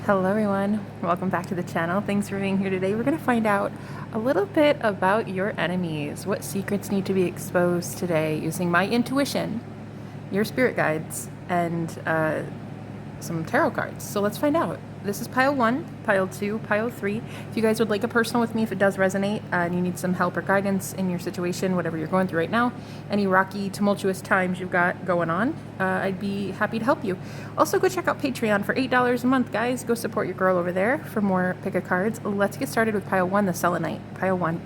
Hello everyone, welcome back to the channel. Thanks for being here today. We're going to find out a little bit about your enemies, what secrets need to be exposed today using my intuition, your spirit guides, and some tarot cards. So let's find out. This is pile 1, pile 2, pile 3. If you guys would like a personal with me, if it does resonate and you need some help or guidance in your situation, whatever you're going through right now, any rocky, tumultuous times you've got going on, I'd be happy to help you. Also, go check out Patreon for $8 a month, guys. Go support your girl over there for more pick a cards. Let's get started with pile 1, the selenite. Pile 1.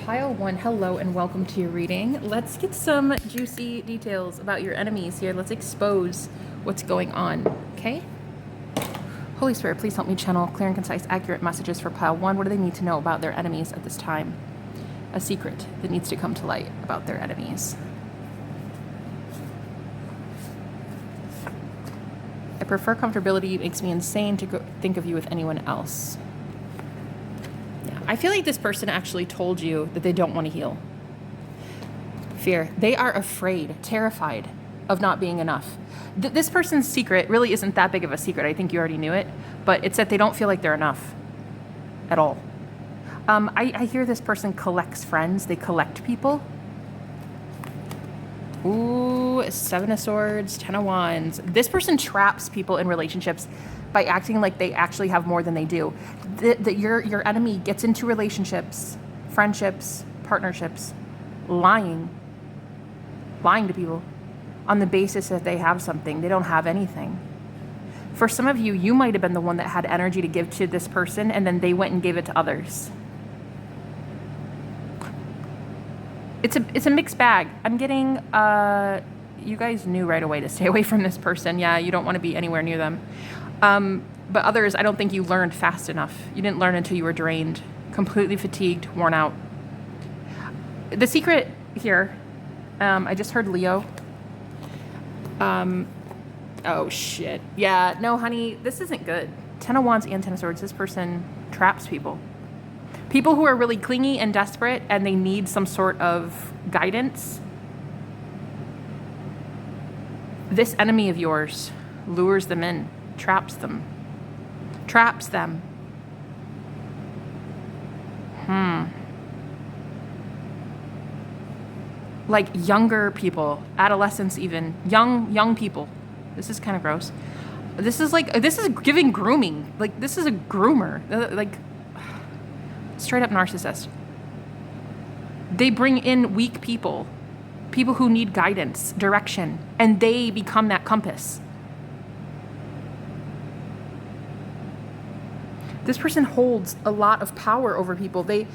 Pile 1, hello and welcome to your reading. Let's get some juicy details about your enemies here. Let's expose what's going on, okay? Holy Spirit, please help me channel clear and concise, accurate messages for pile 1. What do they need to know about their enemies at this time? A secret that needs to come to light about their enemies. I prefer comfortability. It makes me insane to think of you with anyone else. I feel like this person actually told you that they don't want to heal. Fear. They are afraid, terrified of not being enough. This person's secret really isn't that big of a secret. I think you already knew it, but it's that they don't feel like they're enough at all. I hear this person collects friends. They collect people. Ooh, 7 of Swords, 10 of Wands. This person traps people in relationships by acting like they actually have more than they do. Your enemy gets into relationships, friendships, partnerships, lying to people on the basis that they have something. They don't have anything. For some of you, you might have been the one that had energy to give to this person, and then they went and gave it to others. It's a mixed bag. I'm getting, you guys knew right away to stay away from this person. Yeah, you don't want to be anywhere near them. But others, I don't think you learned fast enough. You didn't learn until you were drained, completely fatigued, worn out. The secret here, I just heard Leo. Oh shit. Yeah, no, honey, this isn't good. 10 of Wands and 10 of Swords. This person traps people. People who are really clingy and desperate and they need some sort of guidance. This enemy of yours lures them in, traps them. Like younger people, adolescents even, young people. This is kind of gross. This is giving grooming. Like, this is a groomer. Like, straight up narcissist. They bring in weak people who need guidance, direction, and they become that compass. This person holds a lot of power over people. They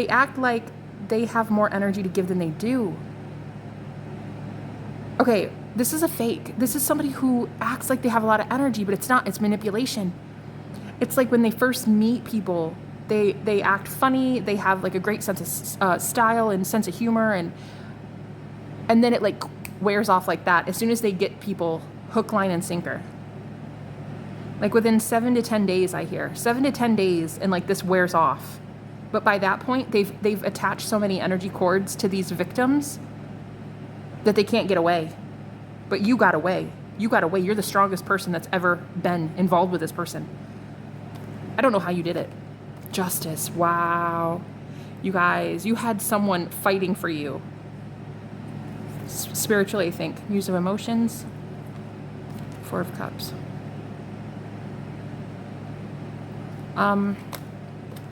act like they have more energy to give than they do. Okay, this is a fake. This is somebody who acts like they have a lot of energy, but it's not. It's manipulation. It's like when they first meet people, they act funny. They have like a great sense of style and sense of humor, and then it like wears off like that as soon as they get people hook, line, and sinker. Like within 7 to 10 days, I hear 7 to 10 days, and like this wears off. But by that point, they've attached so many energy cords to these victims that they can't get away. But you got away. You got away. You're the strongest person that's ever been involved with this person. I don't know how you did it. Justice. Wow. You guys, you had someone fighting for you. Spiritually, I think. Use of emotions. 4 of Cups.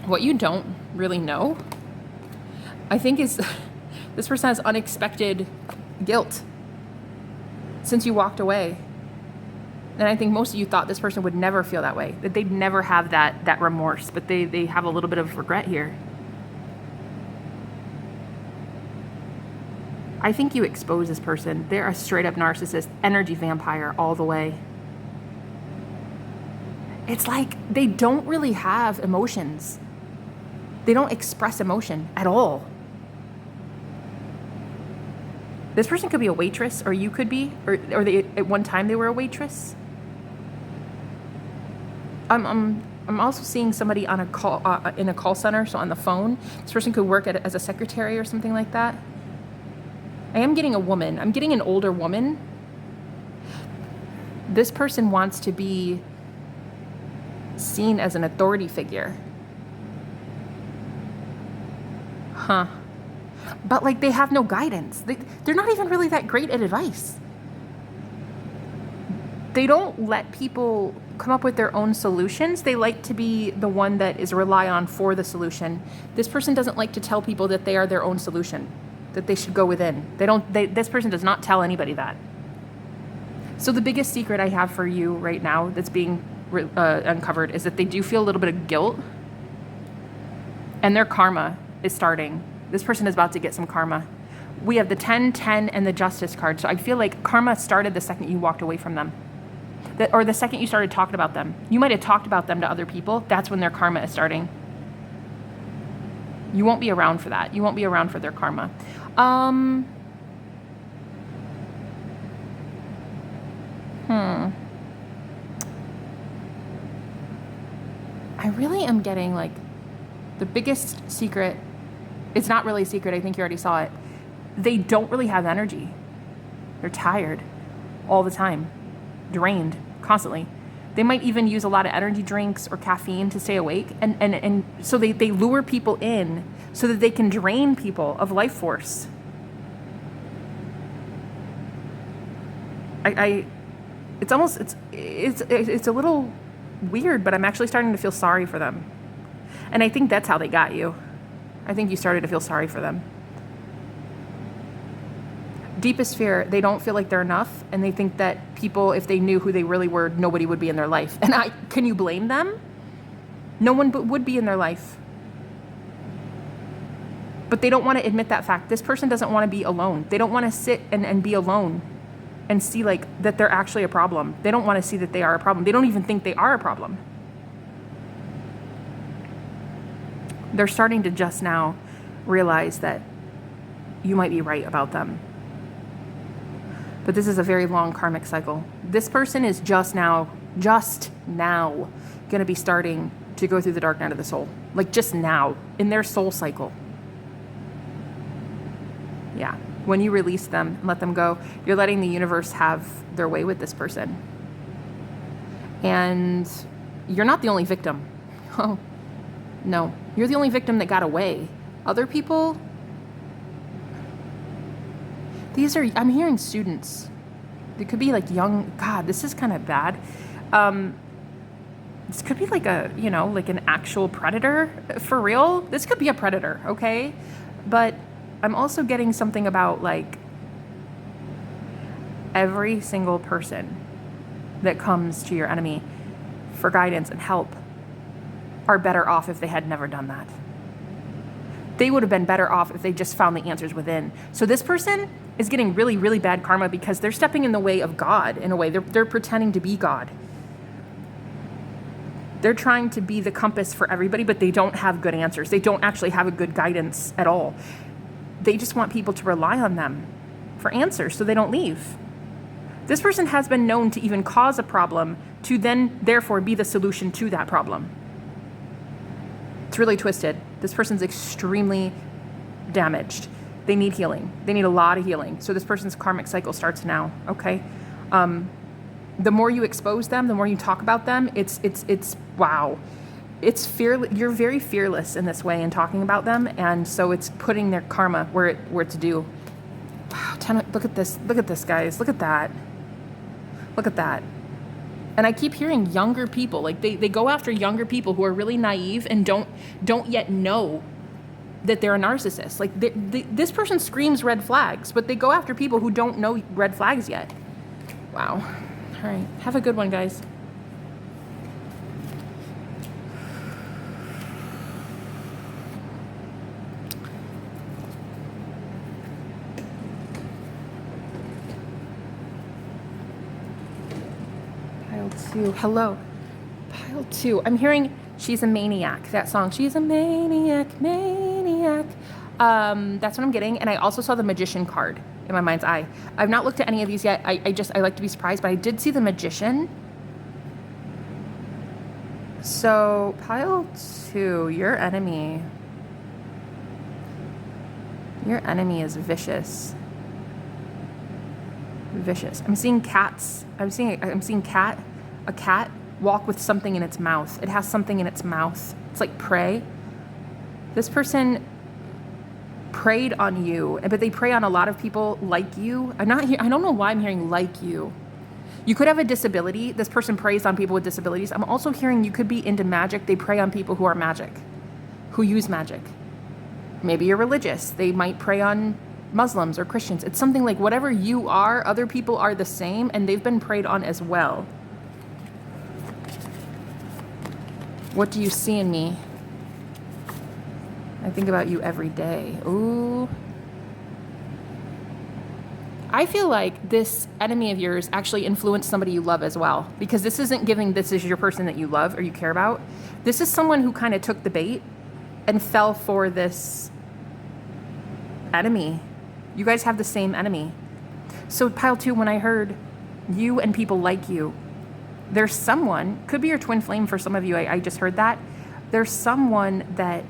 What you don't really know, I think, is this person has unexpected guilt since you walked away. And I think most of you thought this person would never feel that way, that they'd never have that remorse, but they have a little bit of regret here. I think you expose this person. They're a straight up narcissist, energy vampire all the way. It's like they don't really have emotions. They don't express emotion at all. This person could be a waitress, or you could be, or they, at one time they were a waitress. I'm I'm also seeing somebody on a call in a call center, so on the phone. This person could work as a secretary or something like that. I am getting a woman. I'm getting an older woman. This person wants to be seen as an authority figure. Huh. But like they have no guidance. They're not even really that great at advice. They don't let people come up with their own solutions. They like to be the one that is rely on for the solution. This person doesn't like to tell people that they are their own solution, that they should go within. This person does not tell anybody that. So the biggest secret I have for you right now that's being uncovered is that they do feel a little bit of guilt, and their karma is starting. This person is about to get some karma. We have the 10, 10, and the Justice card. So I feel like karma started the second you walked away from them. Or the second you started talking about them. You might have talked about them to other people. That's when their karma is starting. You won't be around for that. You won't be around for their karma. I really am getting like the biggest secret. It's not really a secret. I think you already saw it. They don't really have energy. They're tired all the time, drained constantly. They might even use a lot of energy drinks or caffeine to stay awake. And so they lure people in so that they can drain people of life force. It's a little weird, but I'm actually starting to feel sorry for them. And I think that's how they got you. I think you started to feel sorry for them. Deepest fear, they don't feel like they're enough, and they think that people, if they knew who they really were, nobody would be in their life. And can you blame them? No one would be in their life. But they don't want to admit that fact. This person doesn't want to be alone. They don't want to sit and be alone and see like that they're actually a problem. They don't want to see that they are a problem. They don't even think they are a problem. They're starting to just now realize that you might be right about them. But this is a very long karmic cycle. This person is just now going to be starting to go through the dark night of the soul. Like just now, in their soul cycle. Yeah. When you release them and let them go, you're letting the universe have their way with this person. And you're not the only victim. Oh, no. You're the only victim that got away. Other people, I'm hearing students. It could be like young, God, this is kind of bad. This could be like like an actual predator for real. This could be a predator, okay? But I'm also getting something about like every single person that comes to your enemy for guidance and help are better off if they had never done that. They would have been better off if they just found the answers within. So this person is getting really, really bad karma because they're stepping in the way of God in a way. They're pretending to be God. They're trying to be the compass for everybody, but they don't have good answers. They don't actually have a good guidance at all. They just want people to rely on them for answers so they don't leave. This person has been known to even cause a problem to then, therefore, be the solution to that problem. It's really twisted. This person's extremely damaged. They need healing. They need a lot of healing. So this person's karmic cycle starts now, okay? The more you expose them, the more you talk about them, it's wow. It's fearless. You're very fearless in this way in talking about them, and so it's putting their karma where it's due. Wow, look at this. Look at this, guys. Look at that. Look at that. And I keep hearing younger people, like they go after younger people who are really naive and don't yet know that they're a narcissist. Like this person screams red flags, but they go after people who don't know red flags yet. Wow. All right. Have a good one, guys. Pile 2. Hello. Pile 2. I'm hearing She's a Maniac. That song. She's a maniac, maniac. That's what I'm getting. And I also saw the Magician card in my mind's eye. I've not looked at any of these yet. I like to be surprised, but I did see the Magician. So pile 2, your enemy is vicious. Vicious. I'm seeing cats. I'm seeing a cat walk with something in its mouth. It has something in its mouth. It's like prey. This person preyed on you, but they prey on a lot of people like you. I don't know why I'm hearing like you. You could have a disability. This person preys on people with disabilities. I'm also hearing you could be into magic. They prey on people who are magic, who use magic. Maybe you're religious. They might prey on Muslims or Christians. It's something like whatever you are, other people are the same, and they've been preyed on as well. What do you see in me? I think about you every day. Ooh. I feel like this enemy of yours actually influenced somebody you love as well, because this isn't giving this is your person that you love or you care about. This is someone who kind of took the bait and fell for this enemy. You guys have the same enemy. So pile 2, when I heard you and people like you, there's someone, could be your twin flame for some of you, I just heard that. There's someone that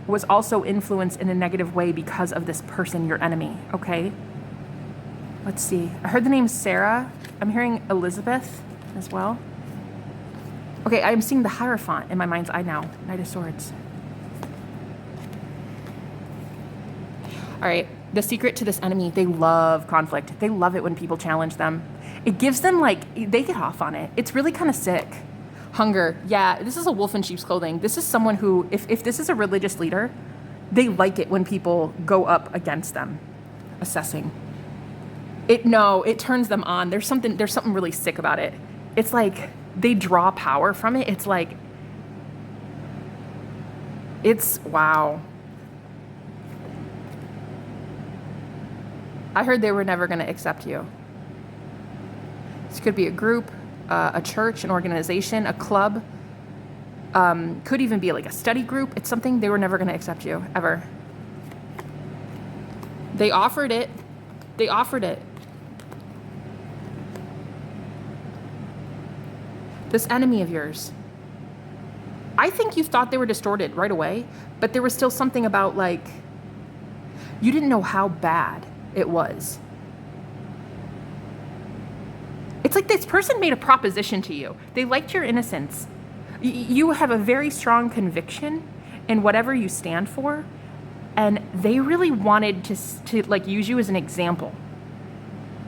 was also influenced in a negative way because of this person, your enemy, okay? Let's see. I heard the name Sarah. I'm hearing Elizabeth as well. Okay, I'm seeing the Hierophant in my mind's eye now. Knight of Swords. All right, the secret to this enemy, they love conflict. They love it when people challenge them. It gives them, they get off on it. It's really kind of sick. Hunger. Yeah, this is a wolf in sheep's clothing. This is someone who, if this is a religious leader, they like it when people go up against them. Assessing. It turns them on. There's something really sick about it. It's like they draw power from it. It's wow. I heard they were never going to accept you. This could be a group, a church, an organization, a club. Could even be like a study group. It's something they were never going to accept you, ever. They offered it. This enemy of yours. I think you thought they were distorted right away, but there was still something about you didn't know how bad it was. It's like this person made a proposition to you. They liked your innocence. You have a very strong conviction in whatever you stand for, and they really wanted to use you as an example.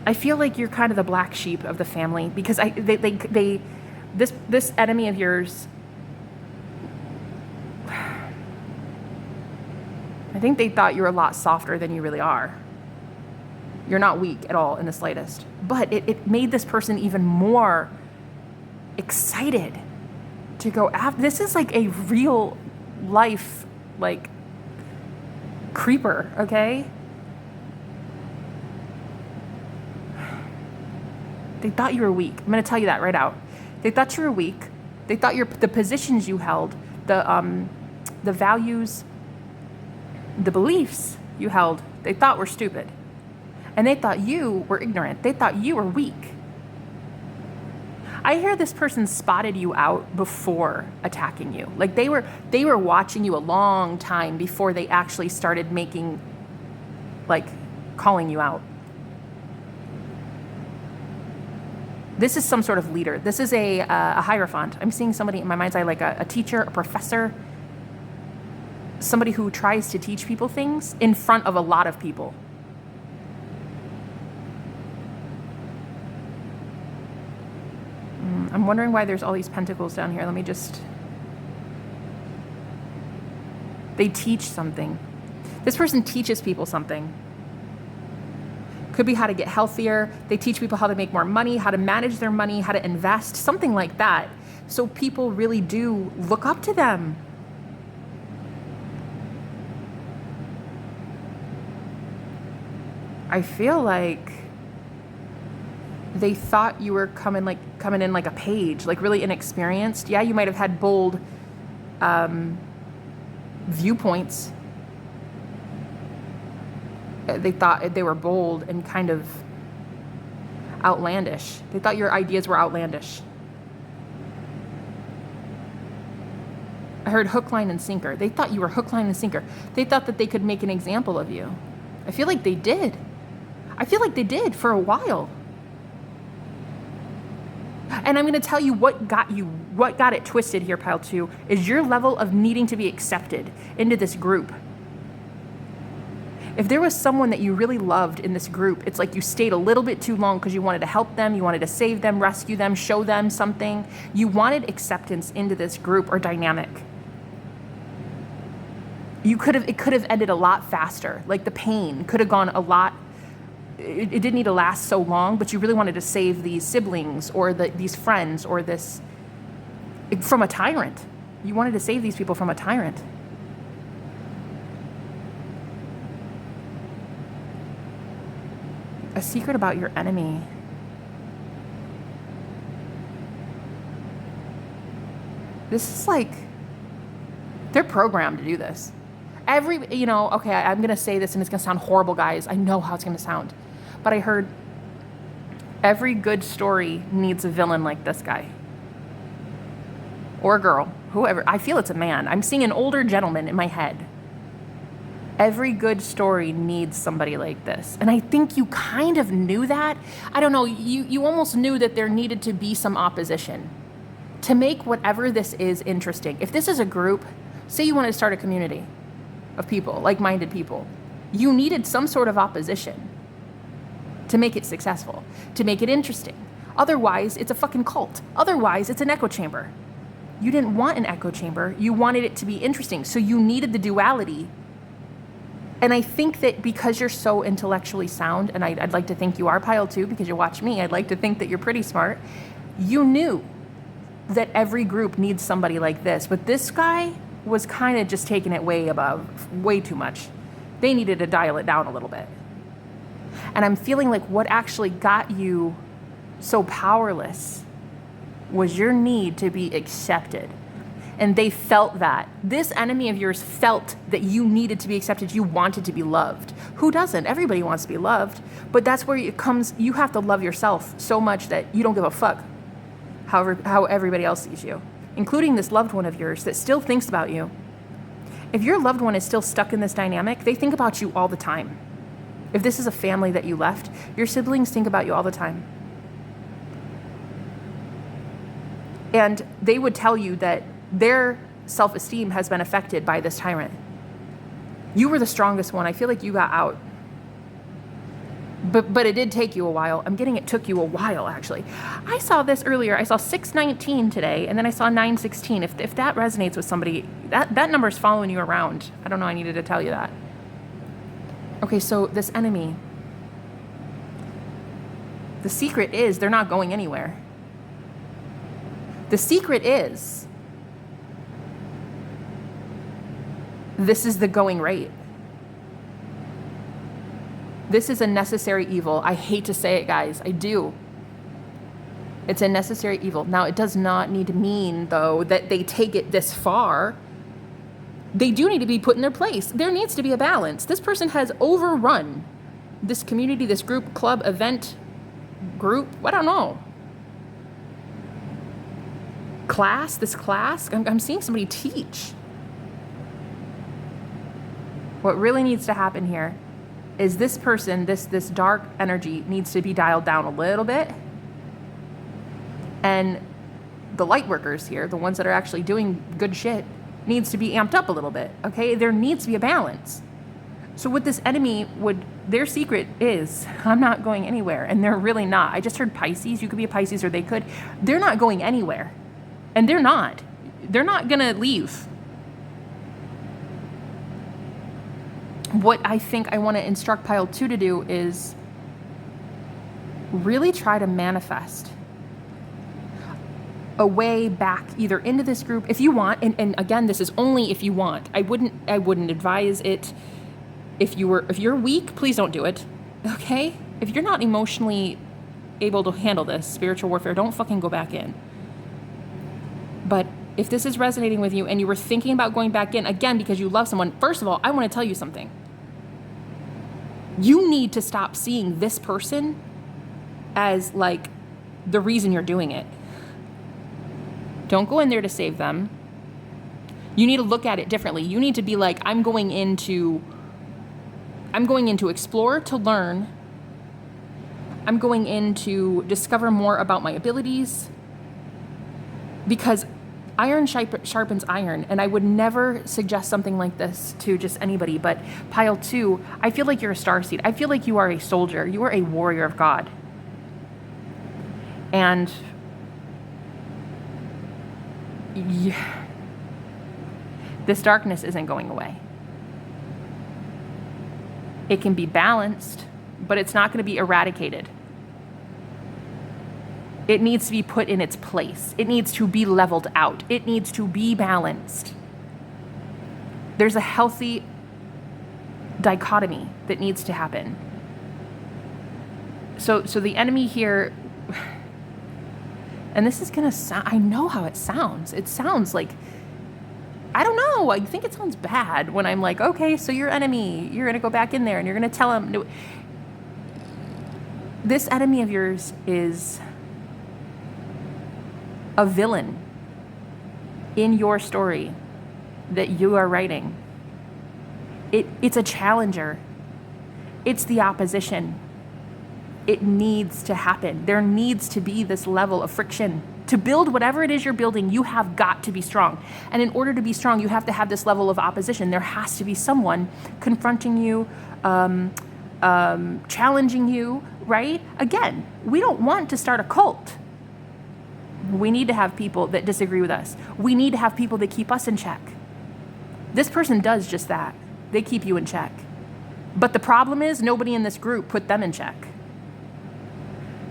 I feel like you're kind of the black sheep of the family because this enemy of yours, I think they thought you were a lot softer than you really are. You're not weak at all in the slightest. But it made this person even more excited to go after. This is like a real life, creeper, okay? They thought you were weak. I'm going to tell you that right out. They thought you were weak. They thought the positions you held, the values, the beliefs you held, they thought were stupid. And they thought you were ignorant. They thought you were weak. I hear this person spotted you out before attacking you. They were watching you a long time before they actually started calling you out. This is some sort of leader. This is a Hierophant. I'm seeing somebody in my mind's eye, a teacher, a professor, somebody who tries to teach people things in front of a lot of people. I'm wondering why there's all these pentacles down here. They teach something. This person teaches people something. Could be how to get healthier. They teach people how to make more money, how to manage their money, how to invest, something like that. So people really do look up to them. I feel like they thought you were coming in like a page, really inexperienced. Yeah, you might have had bold viewpoints. They thought they were bold and kind of outlandish. They thought your ideas were outlandish. I heard hook, line, and sinker. They thought you were hook, line, and sinker. They thought that they could make an example of you. I feel like they did. I feel like they did for a while. And I'm going to tell you what got it twisted here, pile 2, is your level of needing to be accepted into this group. If there was someone that you really loved in this group, it's like you stayed a little bit too long because you wanted to help them, you wanted to save them, rescue them, show them something. You wanted acceptance into this group or dynamic. It could have ended a lot faster. Like the pain could have gone a lot. It didn't need to last so long, but you really wanted to save these siblings or these friends or this from a tyrant. You wanted to save these people from a tyrant. A secret about your enemy. This is like, they're programmed to do this. Okay, I'm going to say this and it's going to sound horrible, guys. I know how it's going to sound. But I heard every good story needs a villain like this guy. Or girl, whoever. I feel it's a man. I'm seeing an older gentleman in my head. Every good story needs somebody like this. And I think you kind of knew that. I don't know, you almost knew that there needed to be some opposition to make whatever this is interesting. If this is a group, say you wanted to start a community of people, like-minded people, you needed some sort of opposition to make it successful, to make it interesting. Otherwise, it's a fucking cult. Otherwise, it's an echo chamber. You didn't want an echo chamber. You wanted it to be interesting. So you needed the duality. And I think that because you're so intellectually sound, and I'd like to think you are, pile 2, because you watch me, I'd like to think that you're pretty smart, you knew that every group needs somebody like this. But this guy was kind of just taking it way too much. They needed to dial it down a little bit. And I'm feeling like what actually got you so powerless was your need to be accepted. And they felt that. This enemy of yours felt that you needed to be accepted. You wanted to be loved. Who doesn't? Everybody wants to be loved. But that's where it comes, you have to love yourself so much that you don't give a fuck how everybody else sees you, including this loved one of yours that still thinks about you. If your loved one is still stuck in this dynamic, they think about you all the time. If this is a family that you left, your siblings think about you all the time. And they would tell you that their self-esteem has been affected by this tyrant. You were the strongest one. I feel like you got out. But it did take you a while. I'm getting it took you a while, actually. I saw this earlier. I saw 619 today, and then I saw 916. If that resonates with somebody, that number is following you around. I don't know. I needed to tell you that. Okay, so this enemy, the secret is they're not going anywhere. The secret is this is the going rate. This is a necessary evil. I hate to say it, guys. I do. It's a necessary evil. Now, it does not need to mean, though, that they take it this far. They do need to be put in their place. There needs to be a balance. This person has overrun this community, this group, club, event, group. I don't know. This class. I'm seeing somebody teach. What really needs to happen here is this person, this dark energy needs to be dialed down a little bit. And the light workers here, the ones that are actually doing good shit, needs to be amped up a little bit, okay? There needs to be a balance. So what this enemy their secret is, I'm not going anywhere, and they're really not. I just heard Pisces. You could be a Pisces or they could. They're not going anywhere. And they're not. They're not gonna leave. What I think I want to instruct pile 2 to do is really try to manifest a way back either into this group if you want, and again, this is only if you want. I wouldn't advise it if you're weak, please don't do it. Okay? If you're not emotionally able to handle this spiritual warfare, don't fucking go back in. But if this is resonating with you and you were thinking about going back in, again, because you love someone, first of all, I want to tell you something. You need to stop seeing this person as like the reason you're doing it. Don't go in there to save them. You need to look at it differently. You need to be like, I'm going in to explore, to learn. I'm going in to discover more about my abilities, because iron sharpens iron, and I would never suggest something like this to just anybody. But pile 2, I feel like you're a starseed. I feel like you are a soldier. You are a warrior of God. And this darkness isn't going away. It can be balanced, but it's not going to be eradicated. It needs to be put in its place. It needs to be leveled out. It needs to be balanced. There's a healthy dichotomy that needs to happen. So the enemy here, and this is going to sound, I know how it sounds. It sounds like, I don't know. I think it sounds bad when I'm like, okay, so your enemy, you're going to go back in there and you're going to tell him. No. This enemy of yours is a villain in your story that you are writing. It's a challenger. It's the opposition. It needs to happen. There needs to be this level of friction. To build whatever it is you're building, you have got to be strong. And in order to be strong, you have to have this level of opposition. There has to be someone confronting you, challenging you, right? Again, we don't want to start a cult. We need to have people that disagree with us. We need to have people that keep us in check. This person does just that. They keep you in check. But the problem is nobody in this group put them in check.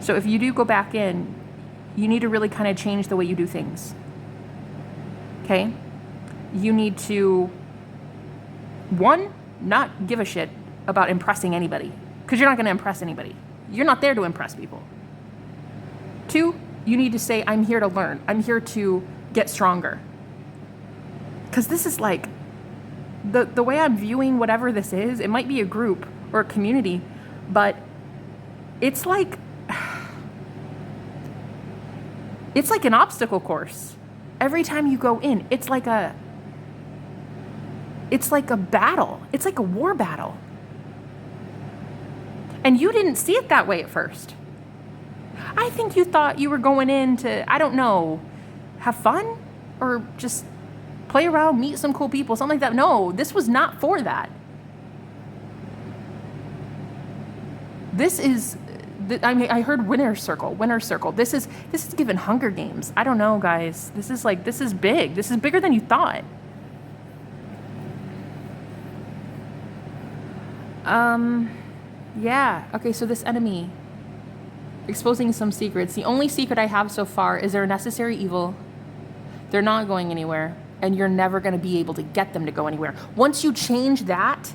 So if you do go back in, you need to really kind of change the way you do things. Okay? You need to, one, not give a shit about impressing anybody, because you're not going to impress anybody. You're not there to impress people. 2, you need to say, I'm here to learn. I'm here to get stronger. Because this is like, the way I'm viewing whatever this is, it might be a group or a community, but it's like an obstacle course. Every time you go in, it's like a battle. It's like a war battle. And you didn't see it that way at first. I think you thought you were going in to, I don't know, have fun or just play around, meet some cool people, something like that. No, this was not for that. This is, I mean, I heard winner's circle. This is given Hunger Games. I don't know, guys. This is big. This is bigger than you thought. Yeah. Okay, so this enemy, exposing some secrets. The only secret I have so far is they're a necessary evil. They're not going anywhere, and you're never going to be able to get them to go anywhere. Once you change that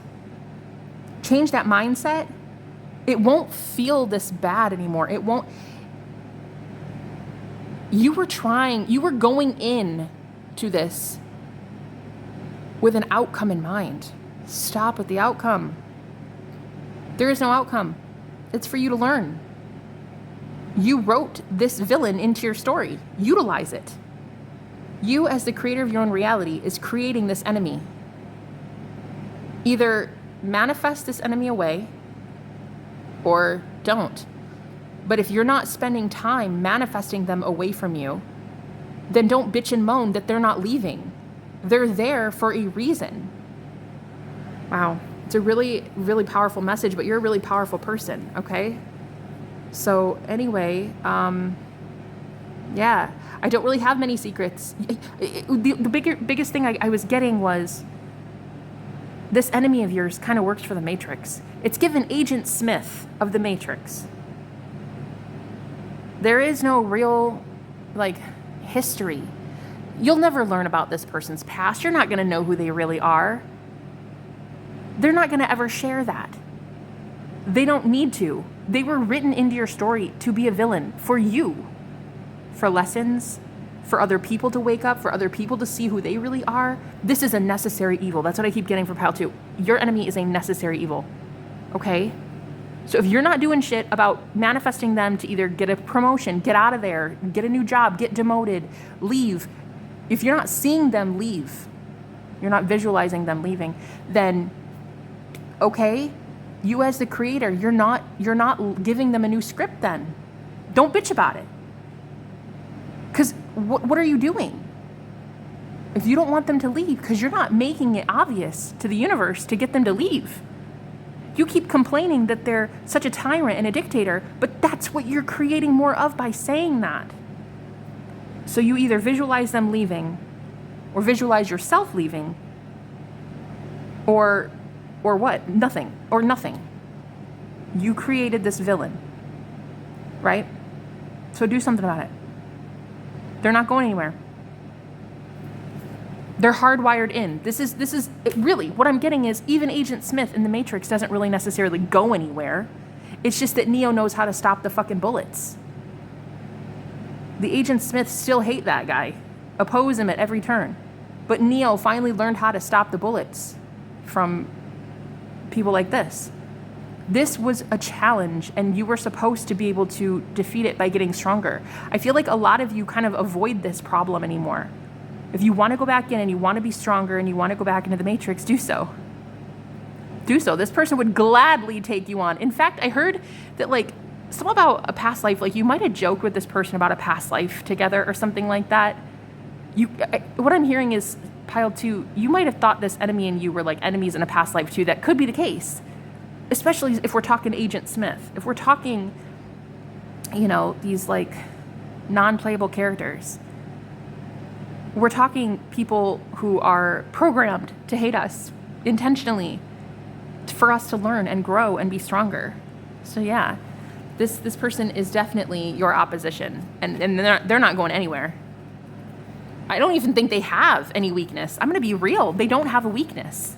mindset, it won't feel this bad anymore. It won't. You were going in to this with an outcome in mind. Stop with the outcome. There is no outcome. It's for you to learn. You wrote this villain into your story. Utilize it. You, as the creator of your own reality, is creating this enemy. Either manifest this enemy away or don't. But if you're not spending time manifesting them away from you, then don't bitch and moan that they're not leaving. They're there for a reason. Wow. It's a really, really powerful message, but you're a really powerful person, okay? So anyway, yeah, I don't really have many secrets. The biggest thing I was getting was this enemy of yours kind of works for the Matrix. It's given Agent Smith of the Matrix. There is no real, history. You'll never learn about this person's past. You're not going to know who they really are. They're not going to ever share that. They don't need to. They were written into your story to be a villain for you, for lessons, for other people to wake up, for other people to see who they really are. This is a necessary evil. That's what I keep getting from Pile 2. Your enemy is a necessary evil, okay? So if you're not doing shit about manifesting them to either get a promotion, get out of there, get a new job, get demoted, leave. If you're not seeing them leave, you're not visualizing them leaving, then okay, you as the creator, you're not giving them a new script then. Don't bitch about it. Because what are you doing? If you don't want them to leave, because you're not making it obvious to the universe to get them to leave. You keep complaining that they're such a tyrant and a dictator, but that's what you're creating more of by saying that. So you either visualize them leaving, or visualize yourself leaving, or what? Nothing. Or nothing. You created this villain, right? So do something about it. They're not going anywhere. They're hardwired in. This is really what I'm getting is even Agent Smith in the Matrix doesn't really necessarily go anywhere. It's just that Neo knows how to stop the fucking bullets. The Agent Smiths still hate that guy, oppose him at every turn. But Neo finally learned how to stop the bullets from people like this. This was a challenge, and you were supposed to be able to defeat it by getting stronger. I feel like a lot of you kind of avoid this problem anymore. If you want to go back in and you want to be stronger and you want to go back into the Matrix, do so. Do so. This person would gladly take you on. In fact, I heard that something about a past life, you might have joked with this person about a past life together or something like that. What I'm hearing is, Pile 2, you might have thought this enemy and you were enemies in a past life too. That could be the case. Especially if we're talking Agent Smith. If we're talking, these non-playable characters. We're talking people who are programmed to hate us intentionally for us to learn and grow and be stronger. So yeah, this person is definitely your opposition, and they're not going anywhere. I don't even think they have any weakness. I'm going to be real. They don't have a weakness.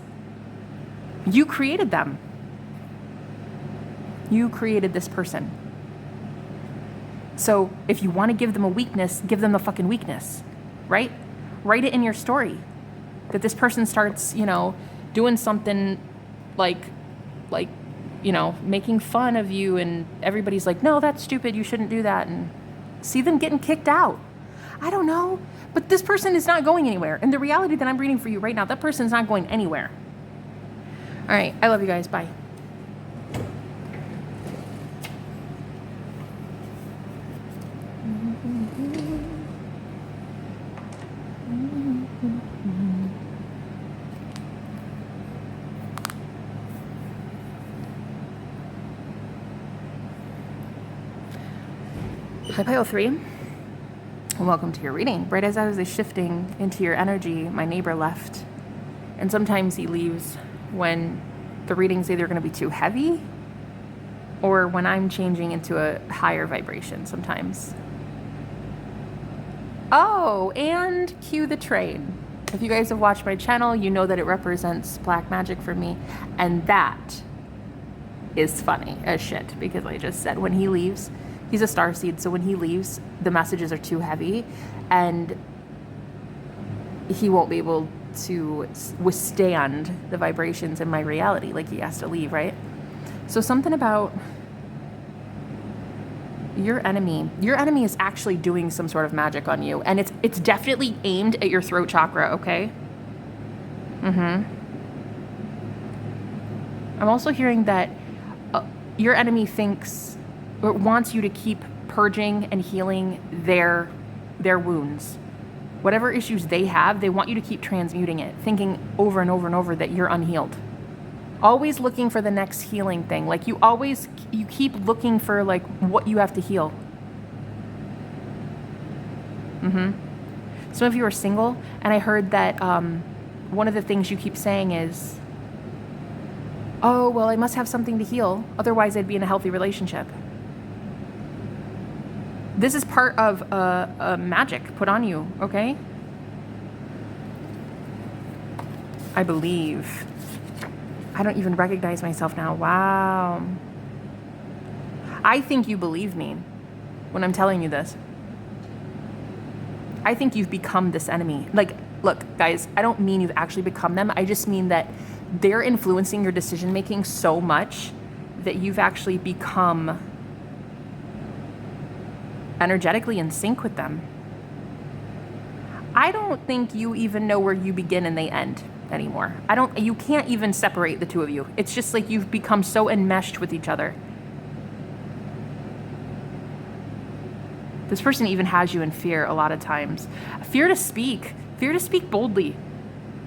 You created them. You created this person. So if you want to give them a weakness, give them the fucking weakness, right? Write it in your story that this person starts, doing something making fun of you, and everybody's like, no, that's stupid. You shouldn't do that. And see them getting kicked out. I don't know, but this person is not going anywhere. And the reality that I'm reading for you right now, that person is not going anywhere. All right. I love you guys. Bye. Hi, Pile 3, and welcome to your reading. Right as I was shifting into your energy, my neighbor left, and sometimes he leaves when the reading's either going to be too heavy or when I'm changing into a higher vibration sometimes. Oh, and cue the train. If you guys have watched my channel, you know that it represents black magic for me, and that is funny as shit, because I just said when he leaves, he's a starseed, so when he leaves, the messages are too heavy, and he won't be able to withstand the vibrations in my reality. He has to leave, right? So something about your enemy is actually doing some sort of magic on you, and it's definitely aimed at your throat chakra, okay? I'm also hearing that your enemy thinks or wants you to keep purging and healing their wounds. Whatever issues they have, they want you to keep transmuting it, thinking over and over and over that you're unhealed. Always looking for the next healing thing. You keep looking for what you have to heal. Some of you are single, and I heard that one of the things you keep saying is, oh, well, I must have something to heal, otherwise I'd be in a healthy relationship. This is part of a magic put on you, okay? I believe. I don't even recognize myself now. Wow. I think you believe me when I'm telling you this. I think you've become this enemy. Look, guys, I don't mean you've actually become them. I just mean that they're influencing your decision making so much that you've actually become energetically in sync with them. I don't think you even know where you begin and they end anymore. You can't even separate the two of you. It's just like you've become so enmeshed with each other. This person even has you in fear a lot of times. Fear to speak boldly,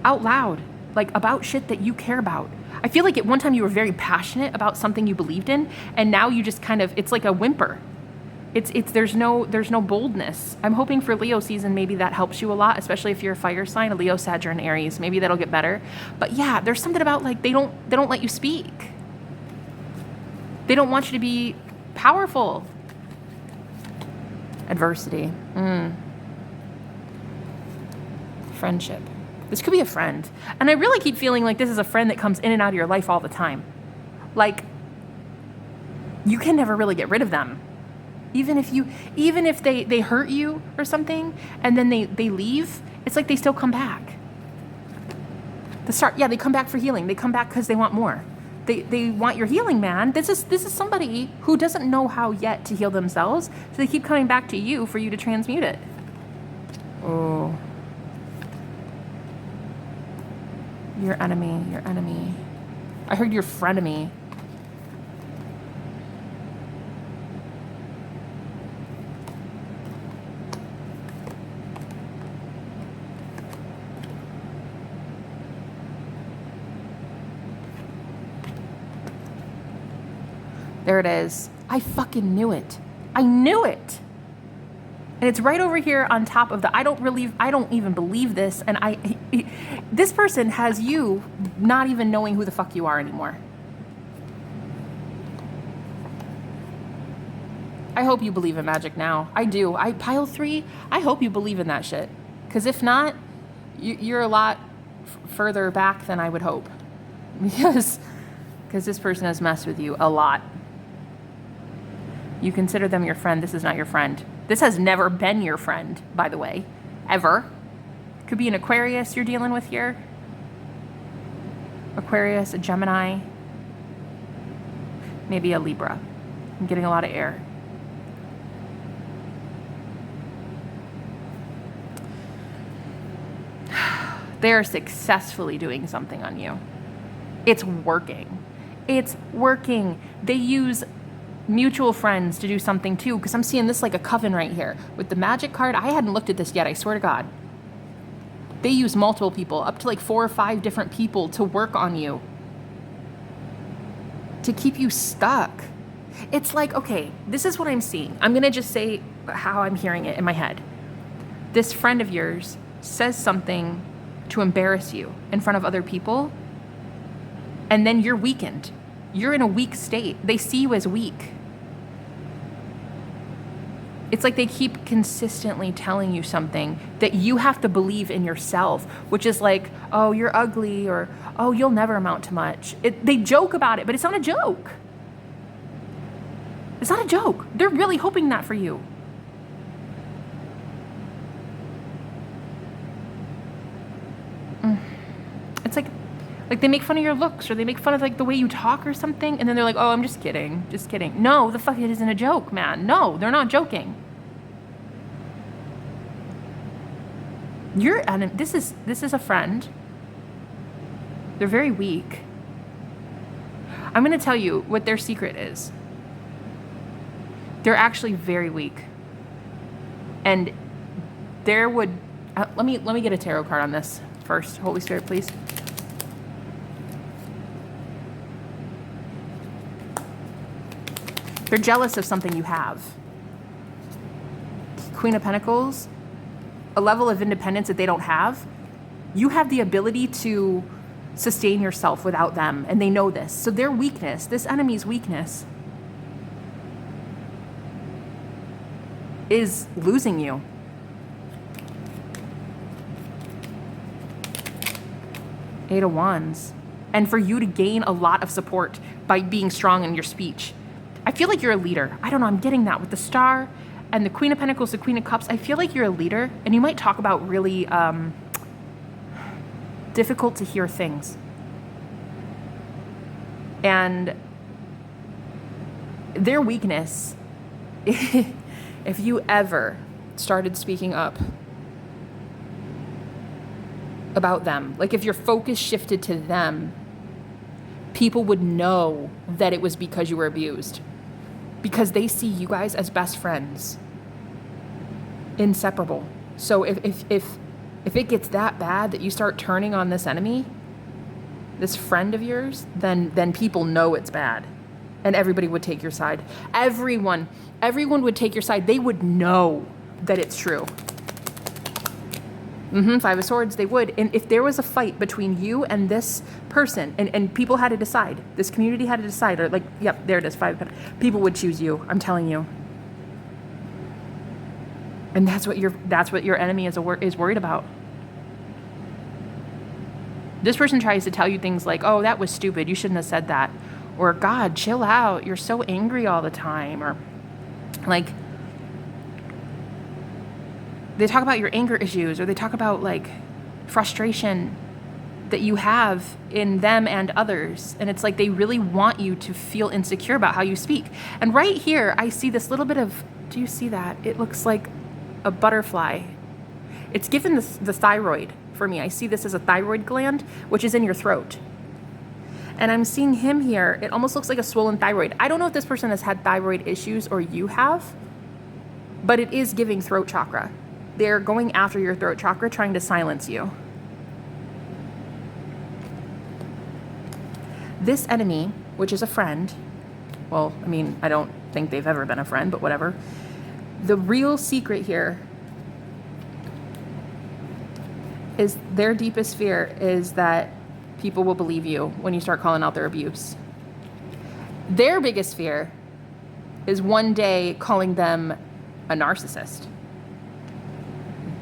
out loud, like about shit that you care about. I feel like at one time you were very passionate about something you believed in, and now you just kind of, it's like a whimper. There's no boldness. I'm hoping for Leo season, maybe that helps you a lot, especially if you're a fire sign, a Leo, Sag, or an Aries. Maybe that'll get better. But yeah, there's something about like they don't let you speak. They don't want you to be powerful. Adversity. Friendship. This could be a friend. And I really keep feeling like this is a friend that comes in and out of your life all the time. Like, you can never really get rid of them. Even if they hurt you or something, and then they leave, it's like they still come back. They come back for healing. They come back because they want more. They want your healing, man. This is somebody who doesn't know how yet to heal themselves, so they keep coming back to you for you to transmute it. Oh. Your enemy. I heard your frenemy. There it is. I fucking knew it. I knew it. And it's right over here on top of I don't even believe this. And this person has you not even knowing who the fuck you are anymore. I hope you believe in magic now. I do. Pile 3, I hope you believe in that shit. Because if not, you're a lot further back than I would hope. Because this person has messed with you a lot. You consider them your friend. This is not your friend. This has never been your friend, by the way, ever. Could be an Aquarius you're dealing with here. Aquarius, a Gemini, maybe a Libra. I'm getting a lot of air. They're successfully doing something on you. It's working. It's working. They use mutual friends to do something too, because I'm seeing this like a coven right here with the magic card. I hadn't looked at this yet, I swear to God. They use multiple people, up to like 4 or 5 different people to work on you, to keep you stuck. It's like, okay, this is what I'm seeing. I'm gonna just say how I'm hearing it in my head. This friend of yours says something to embarrass you in front of other people, and then you're weakened. You're in a weak state. They see you as weak. It's like they keep consistently telling you something that you have to believe in yourself, which is like, oh, you're ugly, or, oh, you'll never amount to much. They joke about it, but it's not a joke. It's not a joke. They're really hoping that for you. It's like they make fun of your looks, or they make fun of like the way you talk or something, and then they're like, oh, I'm just kidding. No, the fuck, it isn't a joke, man. No, they're not joking. This is a friend. They're very weak. I'm going to tell you what their secret is. They're actually very weak. And let me get a tarot card on this first. Holy Spirit, please. They're jealous of something you have. Queen of Pentacles, a level of independence that they don't have. You have the ability to sustain yourself without them, and they know this. So their weakness, this enemy's weakness, is losing you. Eight of Wands. And for you to gain a lot of support by being strong in your speech. I feel like you're a leader. I don't know, I'm getting that with the Star and the Queen of Pentacles, the Queen of Cups. I feel like you're a leader, and you might talk about really difficult to hear things. And their weakness, if you ever started speaking up, about them. Like if your focus shifted to them, people would know that it was because you were abused. Because they see you guys as best friends. Inseparable. So if it gets that bad that you start turning on this enemy, this friend of yours, then people know it's bad. And everybody would take your side. Everyone would take your side. They would know that it's true. Five of Swords, they would. And if there was a fight between you and this person, and people had to decide, this community had to decide, or like, yep, there it is, people would choose you. I'm telling you. And that's what your enemy is worried about. This person tries to tell you things like, oh, that was stupid. You shouldn't have said that. Or, God, chill out. You're so angry all the time. Or, like, they talk about your anger issues, or they talk about, like, frustration that you have in them and others. And it's like they really want you to feel insecure about how you speak. And right here, I see this little bit of, do you see that? It looks like a butterfly. It's given the thyroid for me. I see this as a thyroid gland, which is in your throat. And I'm seeing him here. It almost looks like a swollen thyroid. I don't know if this person has had thyroid issues or you have, but it is giving throat chakra. They're going after your throat chakra, trying to silence you. This enemy, which is a friend, well, I mean, I don't think they've ever been a friend, but whatever. The real secret here is their deepest fear is that people will believe you when you start calling out their abuse. Their biggest fear is one day calling them a narcissist.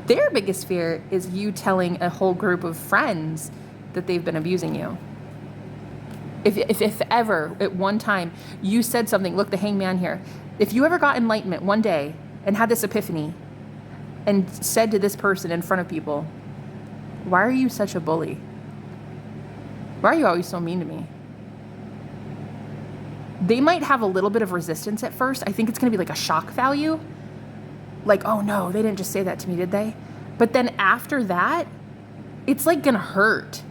Their biggest fear is you telling a whole group of friends that they've been abusing you. If ever at one time you said something, look, the hangman here, if you ever got enlightenment one day and had this epiphany and said to this person in front of people, why are you such a bully? Why are you always so mean to me? They might have a little bit of resistance at first. I think it's going to be like a shock value. Like, oh no, they didn't just say that to me, did they? But then after that, it's like going to hurt.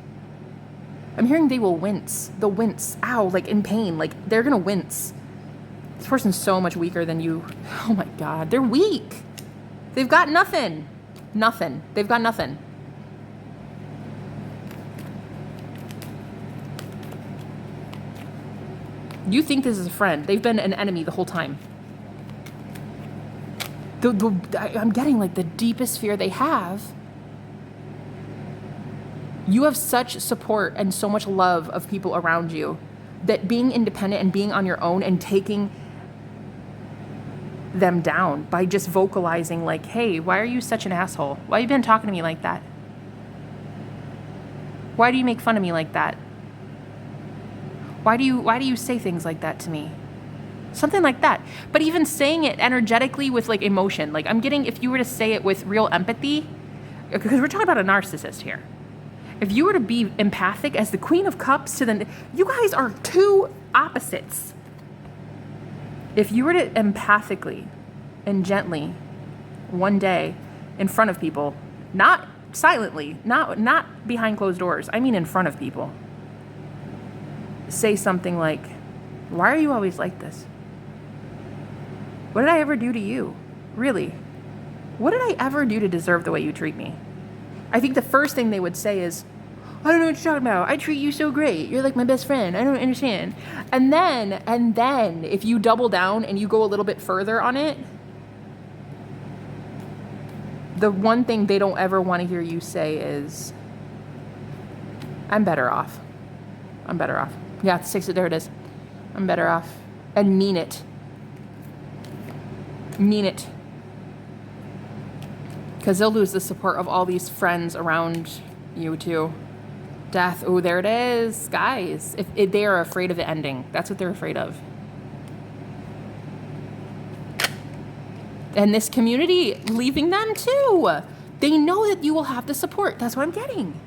I'm hearing they will wince. They'll wince. Ow, like in pain. Like they're going to wince. This person's so much weaker than you. Oh my God, they're weak. They've got nothing. Nothing. They've got nothing. You think this is a friend. They've been an enemy the whole time. I'm getting like the deepest fear they have. You have such support and so much love of people around you that being independent and being on your own and taking them down by just vocalizing like, hey, why are you such an asshole? Why have you been talking to me like that? Why do you make fun of me like that? Why do you say things like that to me? Something like that. But even saying it energetically with like emotion, like I'm getting, if you were to say it with real empathy, because we're talking about a narcissist here. If you were to be empathic as the Queen of Cups to the, you guys are two opposites. If you were to empathically and gently one day in front of people, not silently, not behind closed doors, I mean in front of people, say something like, why are you always like this? What did I ever do to you? Really? What did I ever do to deserve the way you treat me? I think the first thing they would say is, I don't know what you're talking about. I treat you so great. You're like my best friend. I don't understand. And then if you double down and you go a little bit further on it, the one thing they don't ever want to hear you say is, I'm better off. I'm better off. Yeah, there it is. I'm better off. And mean it. Mean it. Because they'll lose the support of all these friends around you too. Death. Oh, there it is. Guys, if they are afraid of the ending. That's what they're afraid of. And this community, leaving them too. They know that you will have the support. That's what I'm getting.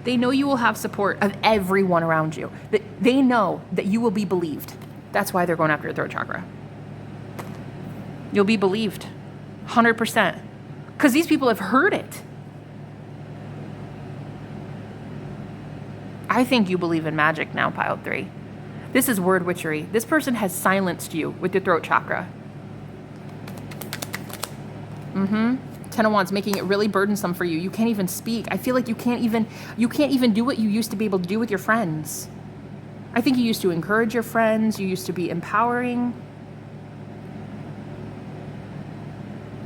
They know you will have support of everyone around you. They know that you will be believed. That's why they're going after your throat chakra. You'll be believed. 100%. Because these people have heard it. I think you believe in magic now, pile 3. This is word witchery. This person has silenced you with your throat chakra. 10 of Wands, making it really burdensome for you. You can't even speak. I feel like you can't even do what you used to be able to do with your friends. I think you used to encourage your friends. You used to be empowering.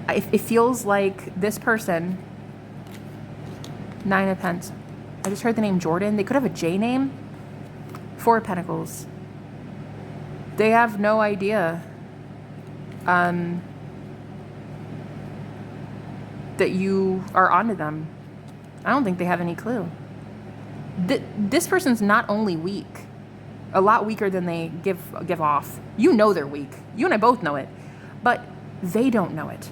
It feels like this person, 9 of Pentacles. I just heard the name Jordan. They could have a J name. 4 of Pentacles. They have no idea that you are onto them. I don't think they have any clue. This person's not only weak, a lot weaker than they give off. You know they're weak. You and I both know it, but they don't know it.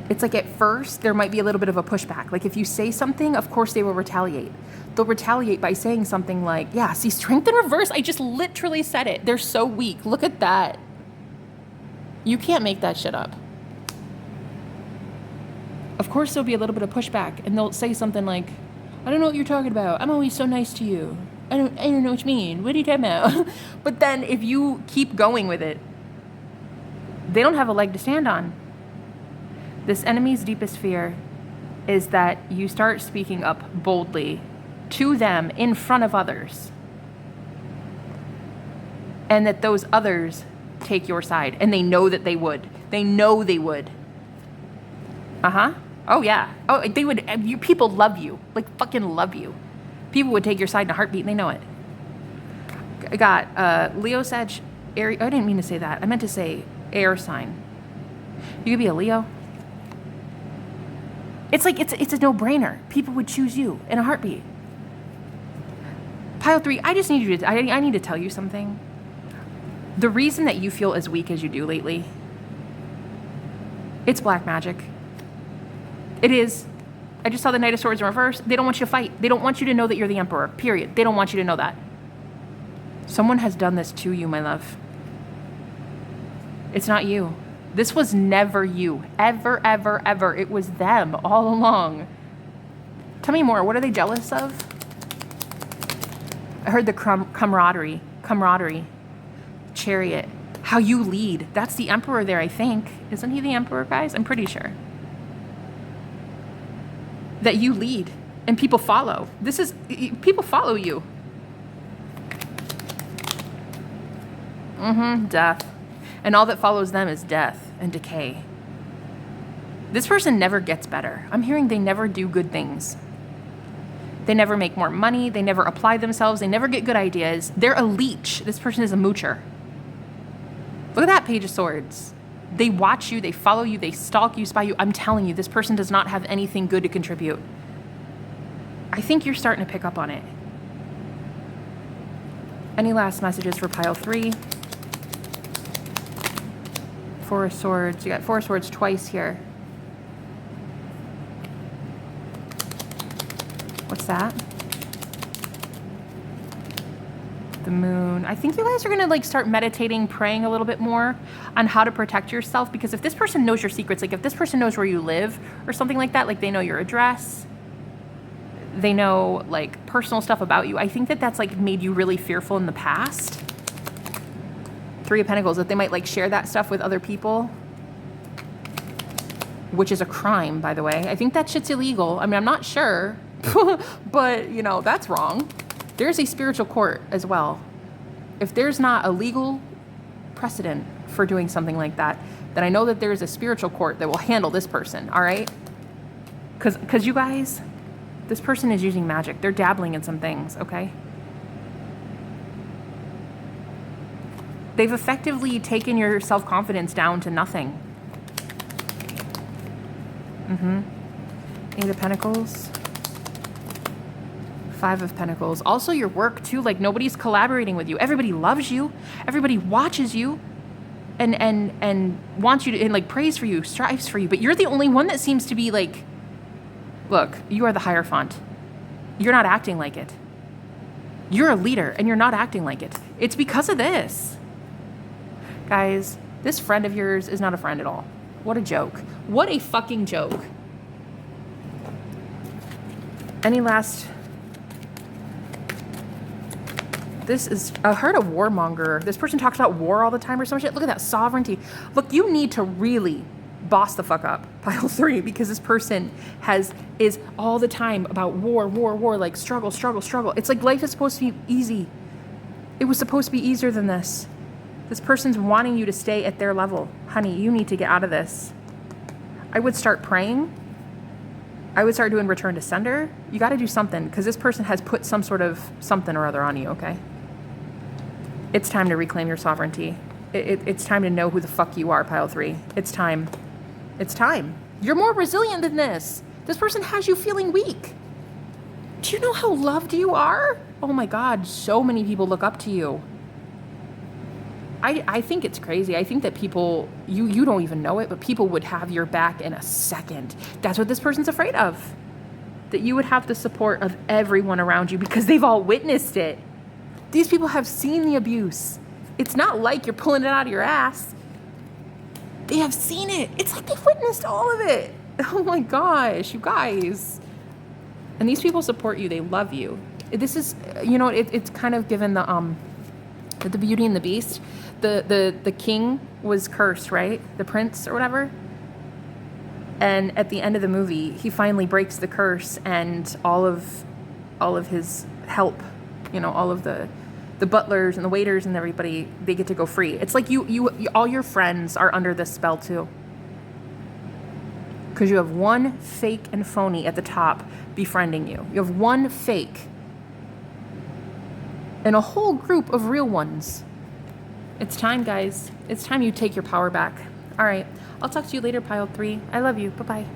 It's like at first there might be a little bit of a pushback. Like if you say something, of course they will retaliate. They'll retaliate by saying something like, yeah, see, strength in reverse. I just literally said it. They're so weak. Look at that. You can't make that shit up. Of course there'll be a little bit of pushback and they'll say something like, I don't know what you're talking about. I'm always so nice to you. I don't know what you mean. What are you talking about? But then if you keep going with it, they don't have a leg to stand on. This enemy's deepest fear is that you start speaking up boldly to them in front of others. And that those others take your side. And they know that they would. They know they would. Oh, yeah. Oh, they would. People love you. Like, fucking love you. People would take your side in a heartbeat, and they know it. I got Leo, Sag, Aries. I didn't mean to say that. I meant to say air sign. You could be a Leo. It's like, it's a no-brainer. People would choose you in a heartbeat. Pile 3, I just need you to, I need to tell you something. The reason that you feel as weak as you do lately, it's black magic. It is. I just saw the Knight of Swords in reverse. They don't want you to fight. They don't want you to know that you're the Emperor, period. They don't want you to know that. Someone has done this to you, my love. It's not you. This was never you. Ever, ever, ever. It was them all along. Tell me more. What are they jealous of? I heard the camaraderie. Chariot. How you lead. That's the Emperor there, I think. Isn't he the Emperor, guys? I'm pretty sure. That you lead and people follow. People follow you. Death. And all that follows them is death and decay. This person never gets better. I'm hearing they never do good things. They never make more money. They never apply themselves. They never get good ideas. They're a leech. This person is a moocher. Look at that Page of Swords. They watch you. They follow you. They stalk you, spy you. I'm telling you, this person does not have anything good to contribute. I think you're starting to pick up on it. Any last messages for pile 3? 4 of Swords. You got 4 of Swords twice here. What's that? The Moon. I think you guys are gonna like start meditating, praying a little bit more on how to protect yourself, because if this person knows your secrets, like if this person knows where you live or something like that, like they know your address, they know like personal stuff about you, I think that that's like made you really fearful in the past. 3 of Pentacles, that they might like share that stuff with other people, which is a crime, by the way. I think that shit's illegal. I mean, I'm not sure, but you know, that's wrong. There's a spiritual court as well. If there's not a legal precedent for doing something like that, then I know that there's a spiritual court that will handle this person, all right? Because you guys, this person is using magic. They're dabbling in some things, okay? They've effectively taken your self-confidence down to nothing. 8 of Pentacles. 5 of Pentacles. Also your work too, like nobody's collaborating with you. Everybody loves you. Everybody watches you and wants you to, and like prays for you, strives for you. But you're the only one that seems to be like, look, you are the Hierophant. You're not acting like it. You're a leader and you're not acting like it. It's because of this. Guys, this friend of yours is not a friend at all. What a joke. What a fucking joke. Any last... This is... I heard a warmonger. This person talks about war all the time or some shit. Look at that sovereignty. Look, you need to really boss the fuck up, pile 3, because this person is all the time about war, like struggle. It's like life is supposed to be easy. It was supposed to be easier than this. This person's wanting you to stay at their level. Honey, you need to get out of this. I would start praying. I would start doing return to sender. You got to do something, because this person has put some sort of something or other on you, okay? It's time to reclaim your sovereignty. It's time to know who the fuck you are, pile 3. It's time. It's time. You're more resilient than this. This person has you feeling weak. Do you know how loved you are? Oh my God, so many people look up to you. I think it's crazy. I think that people, you don't even know it, but people would have your back in a second. That's what this person's afraid of. That you would have the support of everyone around you because they've all witnessed it. These people have seen the abuse. It's not like you're pulling it out of your ass. They have seen it. It's like they've witnessed all of it. Oh my gosh, you guys. And these people support you. They love you. This is, you know, it's kind of given the Beauty and the Beast. The king was cursed, right? The prince or whatever. And at the end of the movie, he finally breaks the curse, and all of his help, you know, all of the butlers and the waiters and everybody, they get to go free. It's like you all your friends are under this spell too. Because you have one fake and phony at the top befriending you. You have one fake and a whole group of real ones. It's time, guys. It's time you take your power back. All right. I'll talk to you later, pile 3. I love you. Bye-bye.